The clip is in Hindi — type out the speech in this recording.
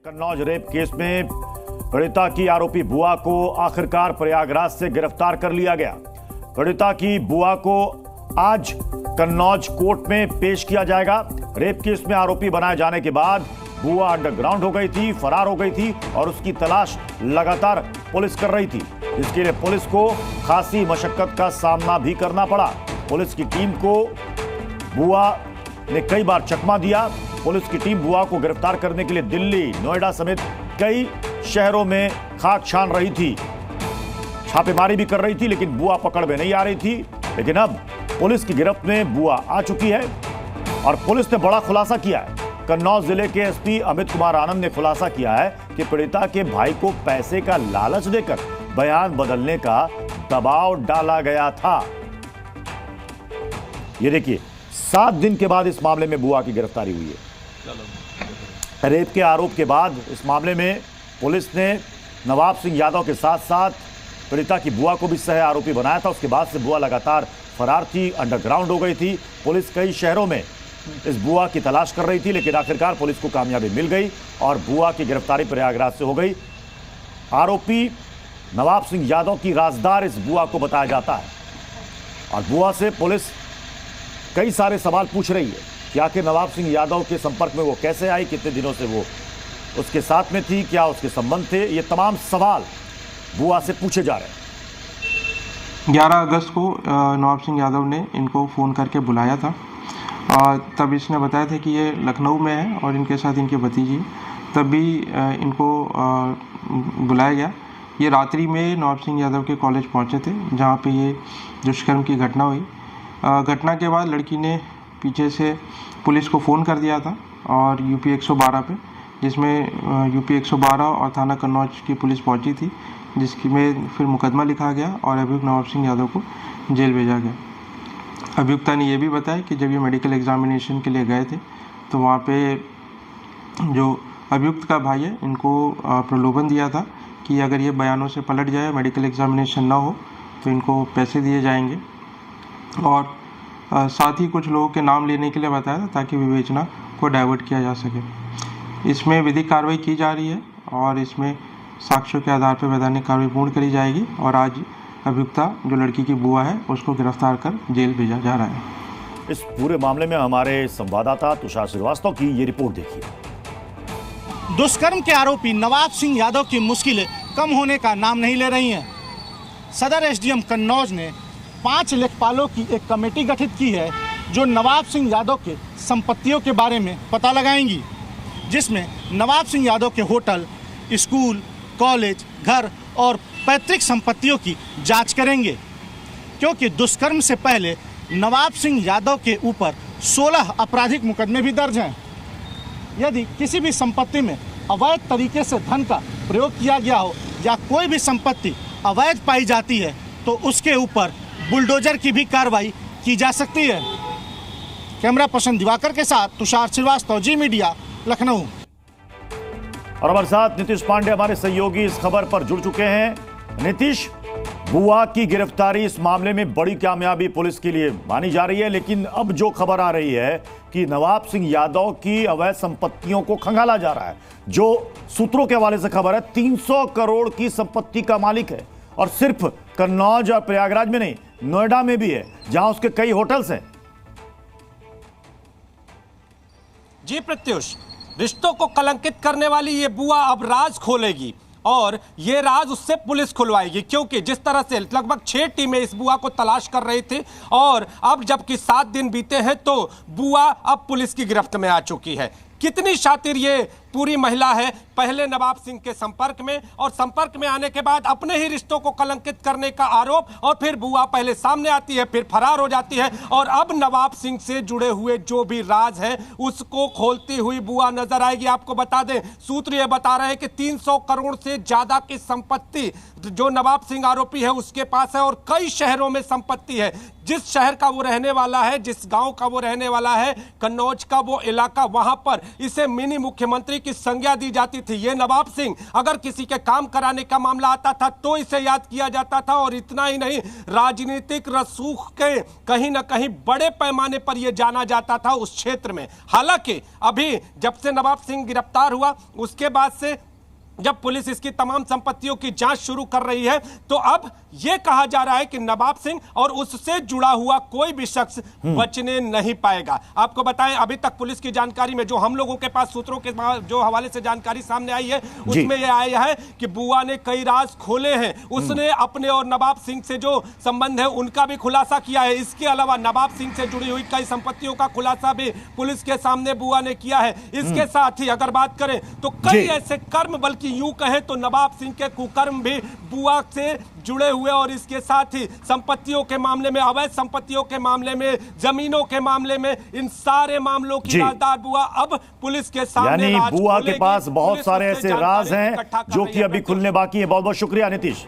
कन्नौज रेप केस में पीड़िता की आरोपी बुआ को आखिरकार प्रयागराज से गिरफ्तार कर लिया गया। पीड़िता की बुआ को आज कन्नौज कोर्ट में पेश किया जाएगा। रेप केस में आरोपी बनाए जाने के बाद बुआ अंडरग्राउंड हो गई थी, फरार हो गई थी और उसकी तलाश लगातार पुलिस कर रही थी, जिसके लिए पुलिस को खासी मशक्कत का सामना भी करना पड़ा। पुलिस की टीम को बुआ ने कई बार चकमा दिया। पुलिस की टीम बुआ को गिरफ्तार करने के लिए दिल्ली, नोएडा समेत कई शहरों में खाक छान रही थी, छापेमारी भी कर रही थी, लेकिन बुआ पकड़ में नहीं आ रही थी। लेकिन अब पुलिस की गिरफ्त में बुआ आ चुकी है और पुलिस ने बड़ा खुलासा किया है। कन्नौज जिले के एसपी अमित कुमार आनंद ने खुलासा किया है कि पीड़िता के भाई को पैसे का लालच देकर बयान बदलने का दबाव डाला गया था। ये देखिए, 7 दिन के बाद इस मामले में बुआ की गिरफ्तारी हुई है। रेप के आरोप के बाद इस मामले में पुलिस ने नवाब सिंह यादव के साथ साथ पीड़िता की बुआ को भी सह आरोपी बनाया था। उसके बाद से बुआ लगातार फरार थी, अंडरग्राउंड हो गई थी। पुलिस कई शहरों में इस बुआ की तलाश कर रही थी, लेकिन आखिरकार पुलिस को कामयाबी मिल गई और बुआ की गिरफ्तारी प्रयागराज से हो गई। आरोपी नवाब सिंह यादव की राजदार इस बुआ को बताया जाता है और बुआ से पुलिस कई सारे सवाल पूछ रही है कि आखिर नवाब सिंह यादव के संपर्क में वो कैसे आई, कितने दिनों से वो उसके साथ में थी, क्या उसके संबंध थे। ये तमाम सवाल बुआ से पूछे जा रहे हैं। 11 अगस्त को नवाब सिंह यादव ने इनको फ़ोन करके बुलाया था। तब इसने बताया था कि ये लखनऊ में है और इनके साथ इनकी भतीजी। तब भी इनको बुलाया गया। ये रात्रि में नवाब सिंह यादव के कॉलेज पहुंचे थे, जहां पे ये दुष्कर्म की घटना हुई। घटना के बाद लड़की ने पीछे से पुलिस को फ़ोन कर दिया था और यूपी 112 पे, जिसमें यूपी 112 और थाना कन्नौज की पुलिस पहुंची थी, जिसकी में फिर मुकदमा लिखा गया और अभियुक्त नवाब सिंह यादव को जेल भेजा गया। अभियुक्ता ने यह भी बताया कि जब ये मेडिकल एग्जामिनेशन के लिए गए थे तो वहाँ पे जो अभियुक्त का भाई है, इनको प्रलोभन दिया था कि अगर ये बयानों से पलट जाए, मेडिकल एग्जामिनेशन ना हो, तो इनको पैसे दिए जाएंगे। और साथ ही कुछ लोगों के नाम लेने के लिए बताया था ताकि विवेचना को डाइवर्ट किया जा सके। इसमें विधिक कार्रवाई की जा रही है और इसमें साक्ष्यों के आधार पर वैधानिक कार्रवाई पूर्ण करी जाएगी और आज अभियुक्ता जो लड़की की बुआ है उसको गिरफ्तार कर जेल भेजा जा रहा है। इस पूरे मामले में हमारे संवाददाता तुषार श्रीवास्तव की ये रिपोर्ट देखिए। दुष्कर्म के आरोपी नवाब सिंह यादव की मुश्किलें कम होने का नाम नहीं ले रही हैं। सदर एसडीएम कन्नौज ने 5 लेखपालों की एक कमेटी गठित की है जो नवाब सिंह यादव के संपत्तियों के बारे में पता लगाएंगी, जिसमें नवाब सिंह यादव के होटल, स्कूल, कॉलेज, घर और पैतृक संपत्तियों की जांच करेंगे, क्योंकि दुष्कर्म से पहले नवाब सिंह यादव के ऊपर 16 आपराधिक मुकदमे भी दर्ज हैं। यदि किसी भी संपत्ति में अवैध तरीके से धन का प्रयोग किया गया हो या कोई भी संपत्ति अवैध पाई जाती है तो उसके ऊपर बुलडोजर की भी कार्रवाई की जा सकती है। कैमरा पर्सन दिवाकर के साथ तुषार श्रीवास्तव, जी मीडिया, लखनऊ। और हमारे साथ नीतीश पांडे हमारे सहयोगी इस खबर पर जुड़ चुके हैं। नीतीश, बुआ की गिरफ्तारी इस मामले में बड़ी कामयाबी पुलिस के लिए मानी जा रही है, लेकिन अब जो खबर आ रही है कि नवाब सिंह यादव की अवैध संपत्तियों को खंगाला जा रहा है। जो सूत्रों के हवाले से खबर है, 300 करोड़ की संपत्ति का मालिक है और सिर्फ कन्नौज और प्रयागराज में नहीं, नोएडा में भी है, जहां उसके कई होटल्स हैं। जी प्रत्युष, रिश्तों को कलंकित करने वाली ये बुआ अब राज खोलेगी और ये राज उससे पुलिस खुलवाएगी, क्योंकि जिस तरह से लगभग 6 टीमें इस बुआ को तलाश कर रही थी और अब जबकि 7 दिन बीते हैं तो बुआ अब पुलिस की गिरफ्त में आ चुकी है। कितनी शातिर ये पूरी महिला है, पहले नवाब सिंह के संपर्क में और संपर्क में आने के बाद अपने ही रिश्तों को कलंकित करने का आरोप, और फिर बुआ पहले सामने आती है, फिर फरार हो जाती है और अब नवाब सिंह से जुड़े हुए जो भी राज है उसको खोलती हुई बुआ नजर आएगी। आपको बता दें, सूत्र ये बता रहे हैं कि 300 करोड़ से ज्यादा की संपत्ति जो नवाब सिंह आरोपी है उसके पास है और कई शहरों में संपत्ति है। जिस शहर का वो रहने वाला है, जिस गांव का वो रहने वाला है, कन्नौज का वो इलाका, वहां पर इसे मिनी मुख्यमंत्री की संज्ञा दी जाती थी। ये नवाब सिंह अगर किसी के काम कराने का मामला आता था तो इसे याद किया जाता था, और इतना ही नहीं, राजनीतिक रसूख के कहीं ना कहीं बड़े पैमाने पर यह जाना जाता था उस क्षेत्र में। हालांकि अभी जब से नवाब सिंह गिरफ्तार हुआ, उसके बाद से जब पुलिस इसकी तमाम संपत्तियों की जांच शुरू कर रही है, तो अब यह कहा जा रहा है कि नवाब सिंह और उससे जुड़ा हुआ कोई भी शख्स बचने नहीं पाएगा। आपको बताएं, अभी तक पुलिस की जानकारी में, जो हम लोगों के पास सूत्रों के जो हवाले से जानकारी सामने आई है, उसमें यह आया है कि बुआ ने कई राज खोले हैं। उसने अपने और नवाब सिंह से जो संबंध है उनका भी खुलासा किया है। इसके अलावा नवाब सिंह से जुड़ी हुई कई संपत्तियों का खुलासा भी पुलिस के सामने बुआ ने किया है। इसके साथ ही अगर बात करें तो कई ऐसे कर्म, बल्कि यूं कहे तो नवाब सिंह के कुकर्म भी बुआ से जुड़े हुए, और इसके साथ ही संपत्तियों के मामले में, अवैध संपत्तियों के मामले में, जमीनों के मामले में, इन सारे मामलों की राजदार बुआ अब पुलिस के सामने, यानी बुआ के पास बहुत सारे ऐसे राज हैं जो कि अभी खुलने बाकी है। बहुत बहुत शुक्रिया नीतीश।